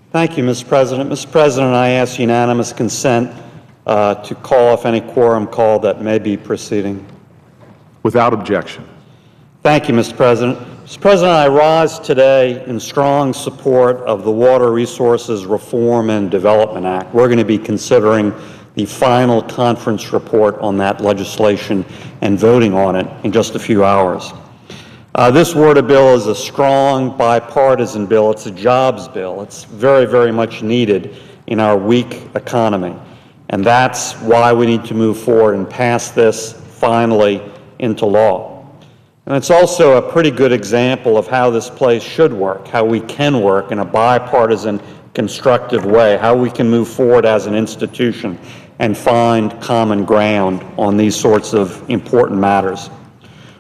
Thank you, Mr. President. Mr. President, I ask unanimous consent to call off any quorum call that may be proceeding. Without objection. Thank you, Mr. President. Mr. President, I rise today in strong support of the Water Resources Reform and Development Act. We're going to be considering the final conference report on that legislation and voting on it in just a few hours. This WRRDA bill is a strong bipartisan bill. It's a jobs bill. It's very, very much needed in our weak economy. And that's why we need to move forward and pass this finally into law. And it's also a pretty good example of how this place should work, how we can work in a bipartisan, constructive way, how we can move forward as an institution and find common ground on these sorts of important matters.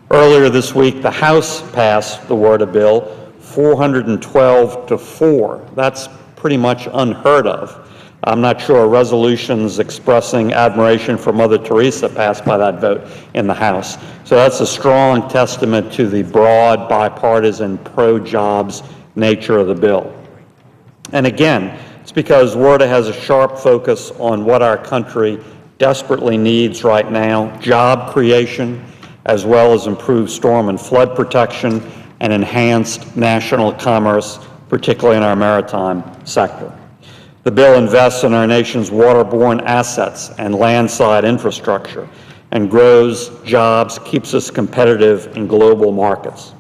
Earlier this week, the House passed the WRRDA bill 412-4. That's pretty much unheard of. I'm not sure resolutions expressing admiration for Mother Teresa passed by that vote in the House. So that's a strong testament to the broad, bipartisan, pro-jobs nature of the bill. And again, it's because WRRDA has a sharp focus on what our country desperately needs right now: job creation, as well as improved storm and flood protection and enhanced national commerce, particularly in our maritime sector. The bill invests in our nation's waterborne assets and landside infrastructure and grows jobs, keeps us competitive in global markets.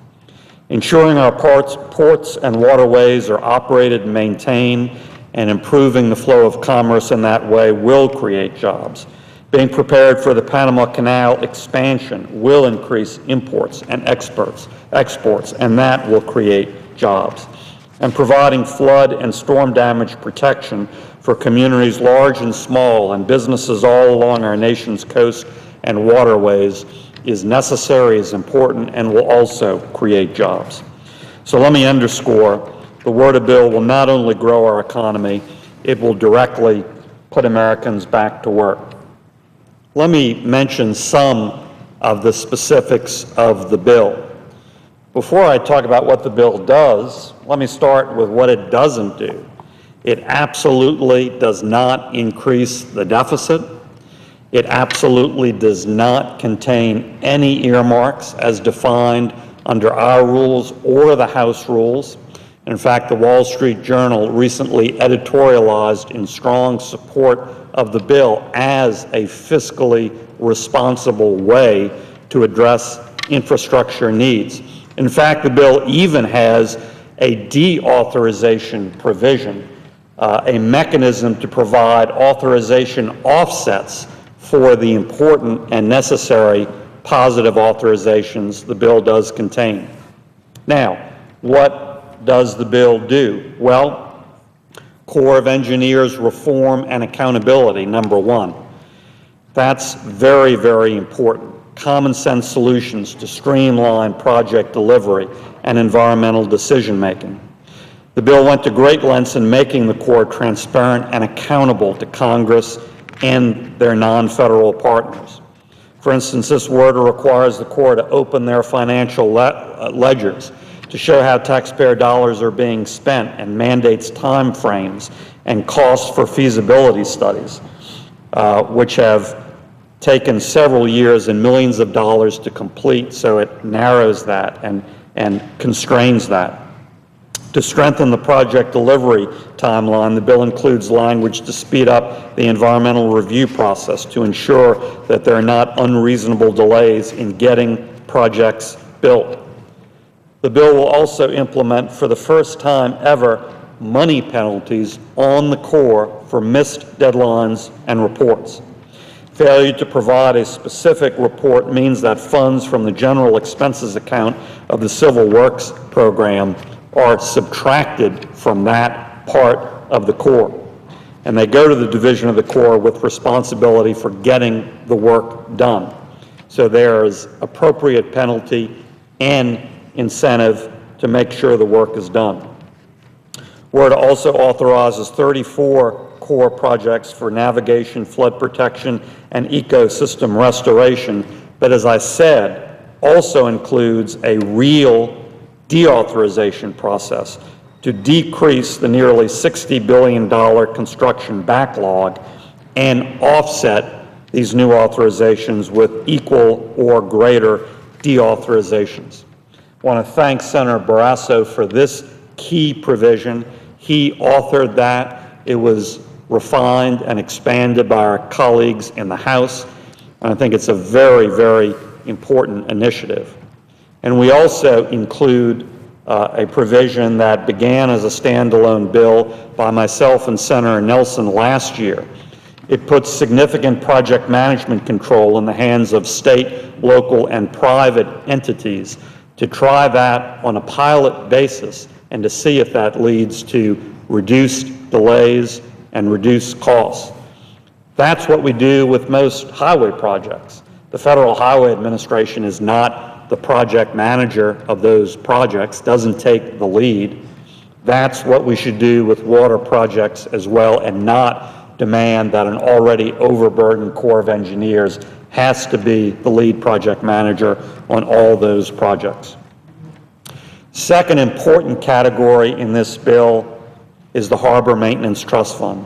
Ensuring our ports and waterways are operated and maintained and improving the flow of commerce in that way will create jobs. Being prepared for the Panama Canal expansion will increase imports and exports, and that will create jobs. And providing flood and storm damage protection for communities large and small and businesses all along our nation's coast and waterways is necessary, is important, and will also create jobs. So let me underscore, the WRRDA bill will not only grow our economy, it will directly put Americans back to work. Let me mention some of the specifics of the bill. Before I talk about what the bill does, let me start with what it doesn't do. It absolutely does not increase the deficit. It absolutely does not contain any earmarks as defined under our rules or the House rules. In fact, the Wall Street Journal recently editorialized in strong support of the bill as a fiscally responsible way to address infrastructure needs. In fact, the bill even has a deauthorization provision, a mechanism to provide authorization offsets for the important and necessary positive authorizations the bill does contain. Now, what does the bill do? Well, Corps of Engineers reform and accountability, number one. That's very, very important. Common sense solutions to streamline project delivery and environmental decision-making. The bill went to great lengths in making the Corps transparent and accountable to Congress and their non-federal partners. For instance, this WRRDA requires the Corps to open their financial ledgers to show how taxpayer dollars are being spent and mandates time frames and costs for feasibility studies, which have taken several years and millions of dollars to complete, so it narrows that and constrains that. To strengthen the project delivery timeline, the bill includes language to speed up the environmental review process to ensure that there are not unreasonable delays in getting projects built. The bill will also implement, for the first time ever, money penalties on the Corps for missed deadlines and reports. Failure to provide a specific report means that funds from the general expenses account of the Civil Works program are subtracted from that part of the Corps, and they go to the division of the Corps with responsibility for getting the work done. So there is appropriate penalty and incentive to make sure the work is done. WRRDA also authorizes 34 Corps projects for navigation, flood protection, and ecosystem restoration, but as I said, also includes a real deauthorization process to decrease the nearly $60 billion construction backlog and offset these new authorizations with equal or greater deauthorizations. I want to thank Senator Barrasso for this key provision. He authored that. It was refined and expanded by our colleagues in the House, and I think it's a very, very important initiative. And we also include a provision that began as a standalone bill by myself and Senator Nelson last year. It puts significant project management control in the hands of state, local, and private entities to try that on a pilot basis and to see if that leads to reduced delays and reduced costs. That's what we do with most highway projects. The Federal Highway Administration is not the project manager of those projects, doesn't take the lead. That's what we should do with water projects as well, and not demand that an already overburdened Corps of Engineers has to be the lead project manager on all those projects. Second important category in this bill is the Harbor Maintenance Trust Fund.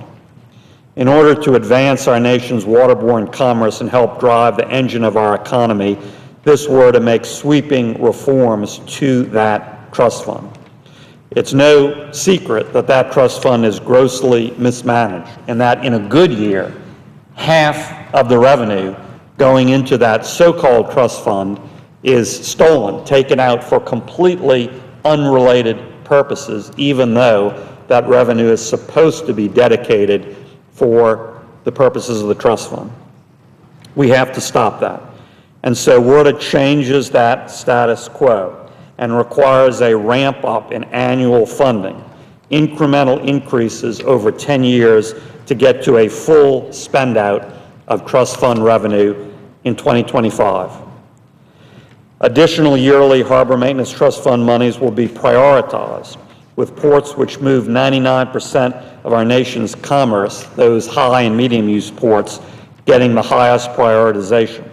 In order to advance our nation's waterborne commerce and help drive the engine of our economy, this WRRDA makes sweeping reforms to that trust fund. It's no secret that that trust fund is grossly mismanaged, and that in a good year, half of the revenue going into that so-called trust fund is stolen, taken out for completely unrelated purposes, even though that revenue is supposed to be dedicated for the purposes of the trust fund. We have to stop that. And so WRRDA changes that status quo and requires a ramp up in annual funding, incremental increases over 10 years to get to a full spend out of trust fund revenue in 2025. Additional yearly harbor maintenance trust fund monies will be prioritized, with ports which move 99% of our nation's commerce, those high and medium use ports, getting the highest prioritization.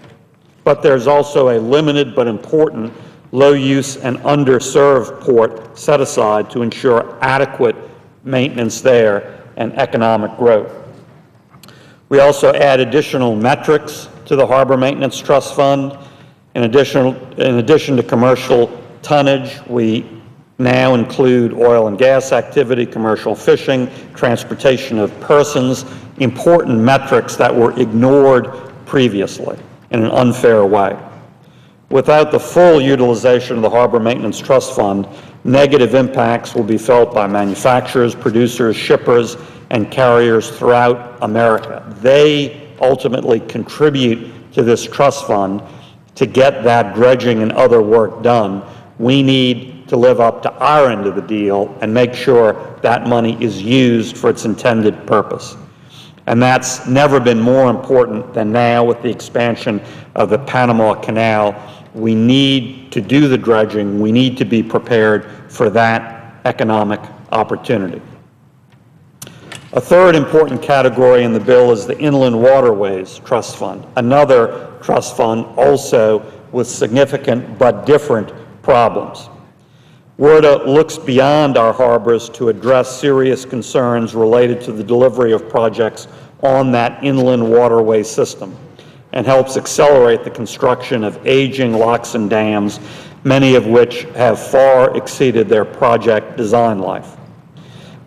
But there's also a limited but important low use and underserved port set aside to ensure adequate maintenance there and economic growth. We also add additional metrics to the Harbor Maintenance Trust Fund. In addition to commercial tonnage, we now include oil and gas activity, commercial fishing, transportation of persons, important metrics that were ignored previously in an unfair way. Without the full utilization of the Harbor Maintenance Trust Fund, negative impacts will be felt by manufacturers, producers, shippers, and carriers throughout America. They ultimately contribute to this trust fund to get that dredging and other work done. We need to live up to our end of the deal and make sure that money is used for its intended purpose. And that's never been more important than now with the expansion of the Panama Canal. We need to do the dredging. We need to be prepared for that economic opportunity. A third important category in the bill is the Inland Waterways Trust Fund, another trust fund also with significant but different problems. WRRDA looks beyond our harbors to address serious concerns related to the delivery of projects on that inland waterway system and helps accelerate the construction of aging locks and dams, many of which have far exceeded their project design life.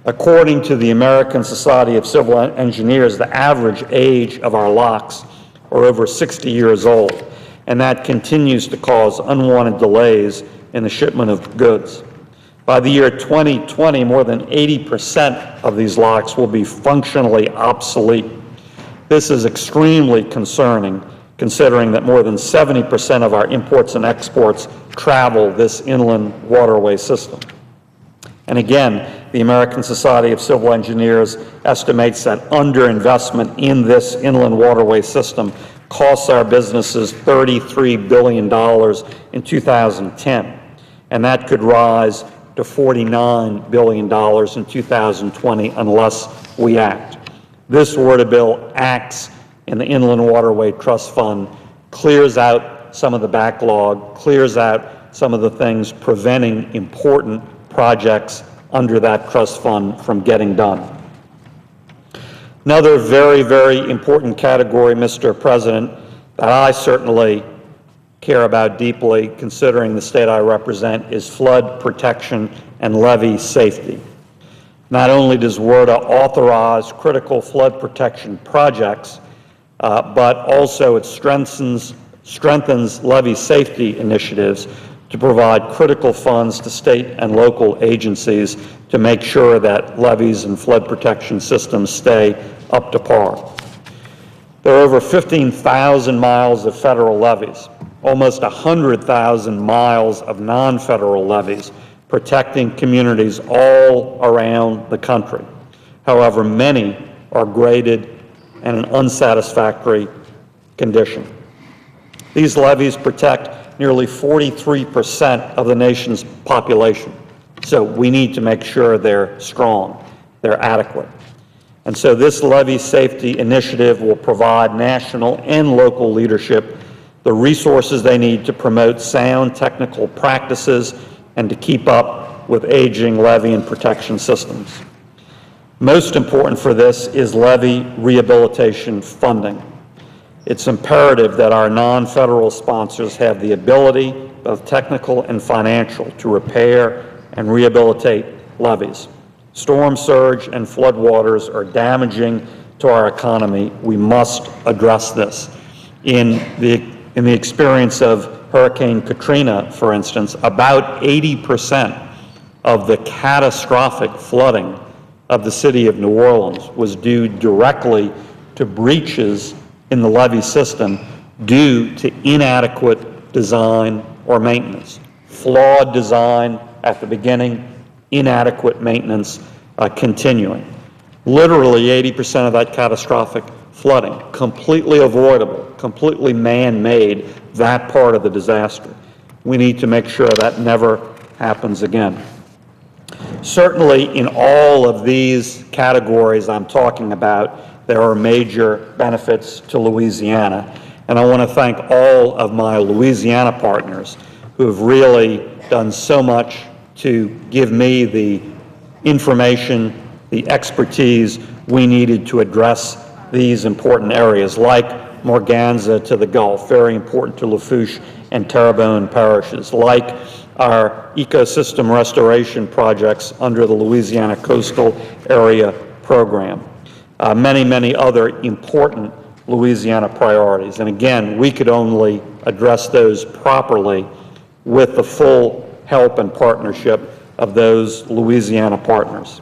According to the American Society of Civil Engineers, the average age of our locks are over 60 years old, and that continues to cause unwanted delays in the shipment of goods. By the year 2020, more than 80% of these locks will be functionally obsolete. This is extremely concerning, considering that more than 70% of our imports and exports travel this inland waterway system. And again, the American Society of Civil Engineers estimates that underinvestment in this inland waterway system costs our businesses $33 billion in 2010, and that could rise to $49 billion in 2020 unless we act. This WRRDA bill acts in the Inland Waterway Trust Fund, clears out some of the backlog, clears out some of the things preventing important projects under that trust fund from getting done. Another very, very important category, Mr. President, that I certainly care about deeply, considering the state I represent, is flood protection and levee safety. Not only does WRRDA authorize critical flood protection projects, but also it strengthens levee safety initiatives to provide critical funds to state and local agencies to make sure that levees and flood protection systems stay up to par. There are over 15,000 miles of federal levees, almost 100,000 miles of non-federal levees protecting communities all around the country. However, many are graded in an unsatisfactory condition. These levees protect nearly 43% of the nation's population. So we need to make sure they're strong, they're adequate. And so this levee safety initiative will provide national and local leadership the resources they need to promote sound technical practices and to keep up with aging levee and protection systems. Most important for this is levee rehabilitation funding. It's imperative that our non-federal sponsors have the ability, both technical and financial, to repair and rehabilitate levees. Storm surge and floodwaters are damaging to our economy. We must address this. In the experience of Hurricane Katrina, for instance, about 80% of the catastrophic flooding of the city of New Orleans was due directly to breaches in the levee system due to inadequate design or maintenance. Flawed design at the beginning, inadequate maintenance continuing. Literally 80% of that catastrophic flooding, completely avoidable, completely man-made, that part of the disaster. We need to make sure that never happens again. Certainly in all of these categories I'm talking about, there are major benefits to Louisiana. And I want to thank all of my Louisiana partners who have really done so much to give me the information, the expertise we needed to address these important areas, like Morganza to the Gulf, very important to Lafourche and Terrebonne parishes, like our ecosystem restoration projects under the Louisiana Coastal Area Program. Many, many other important Louisiana priorities. And again, we could only address those properly with the full help and partnership of those Louisiana partners.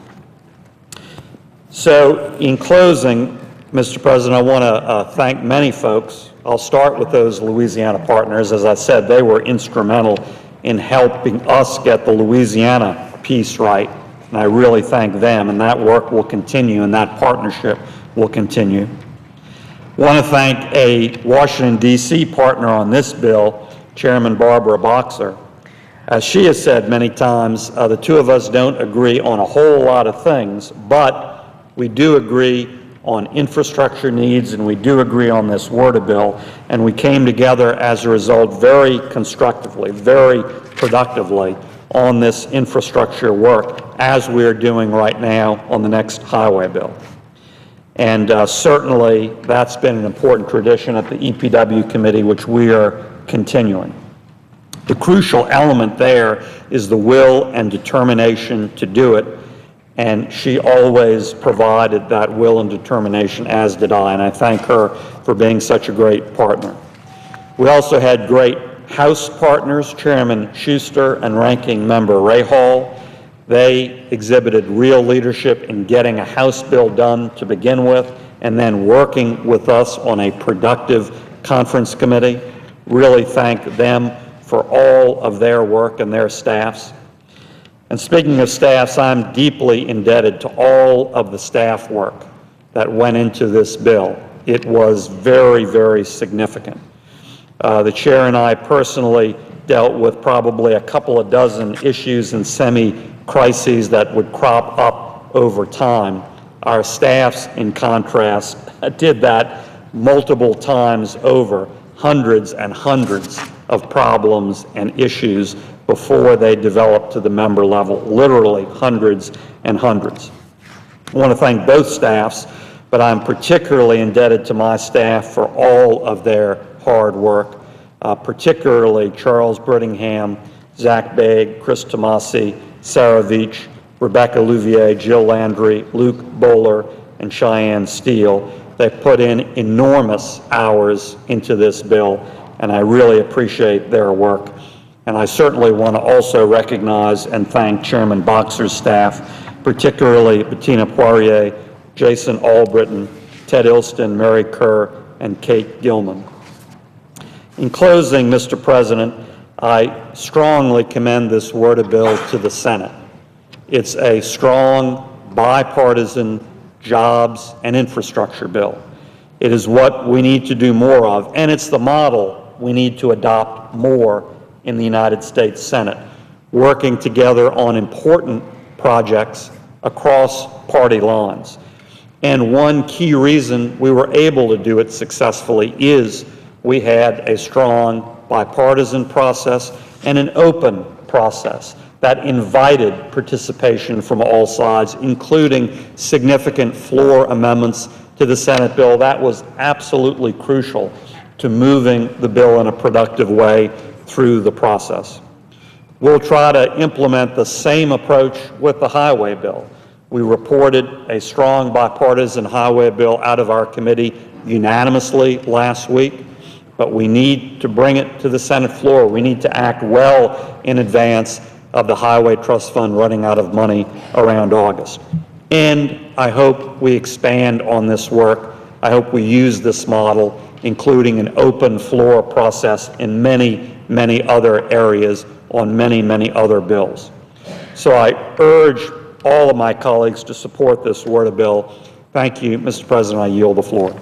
So in closing, Mr. President, I want to thank many folks. I'll start with those Louisiana partners. As I said, they were instrumental in helping us get the Louisiana piece right, and I really thank them, and that work will continue and that partnership will continue. I want to thank a Washington, D.C. partner on this bill, Chairman Barbara Boxer. As she has said many times, the two of us don't agree on a whole lot of things, but we do agree on infrastructure needs, and we do agree on this WRRDA bill, and we came together as a result very constructively, very productively on this infrastructure work, as we're doing right now on the next highway bill. And certainly that's been an important tradition at the EPW committee, which we are continuing. The crucial element there is the will and determination to do it, and she always provided that will and determination, as did I, and I thank her for being such a great partner. We also had great House partners, Chairman Schuster and Ranking Member Ray Hall. They exhibited real leadership in getting a House bill done to begin with, and then working with us on a productive conference committee. Really thank them for all of their work and their staffs. And speaking of staffs, I'm deeply indebted to all of the staff work that went into this bill. It was very, very significant. The chair and I personally dealt with probably a couple of dozen issues and semi-crises that would crop up over time. Our staffs, in contrast, did that multiple times over, hundreds and hundreds of problems and issues, before they develop to the member level, literally hundreds and hundreds. I want to thank both staffs, but I'm particularly indebted to my staff for all of their hard work, particularly Charles Brittingham, Zach Begg, Chris Tomasi, Sarah Veach, Rebecca Louvier, Jill Landry, Luke Bowler, and Cheyenne Steele. They put in enormous hours into this bill, and I really appreciate their work. And I certainly want to also recognize and thank Chairman Boxer's staff, particularly Bettina Poirier, Jason Albritton, Ted Ilston, Mary Kerr, and Kate Gilman. In closing, Mr. President, I strongly commend this WRRDA bill to the Senate. It's a strong, bipartisan jobs and infrastructure bill. It is what we need to do more of, and it's the model we need to adopt more in the United States Senate, working together on important projects across party lines. And one key reason we were able to do it successfully is we had a strong bipartisan process and an open process that invited participation from all sides, including significant floor amendments to the Senate bill. That was absolutely crucial to moving the bill in a productive way through the process. We'll try to implement the same approach with the highway bill. We reported a strong bipartisan highway bill out of our committee unanimously last week, but we need to bring it to the Senate floor. We need to act well in advance of the Highway Trust Fund running out of money around August. And I hope we expand on this work. I hope we use this model, including an open floor process in many, many other areas on many, many other bills. So I urge all of my colleagues to support this WRRDA bill. Thank you, Mr. President. I yield the floor.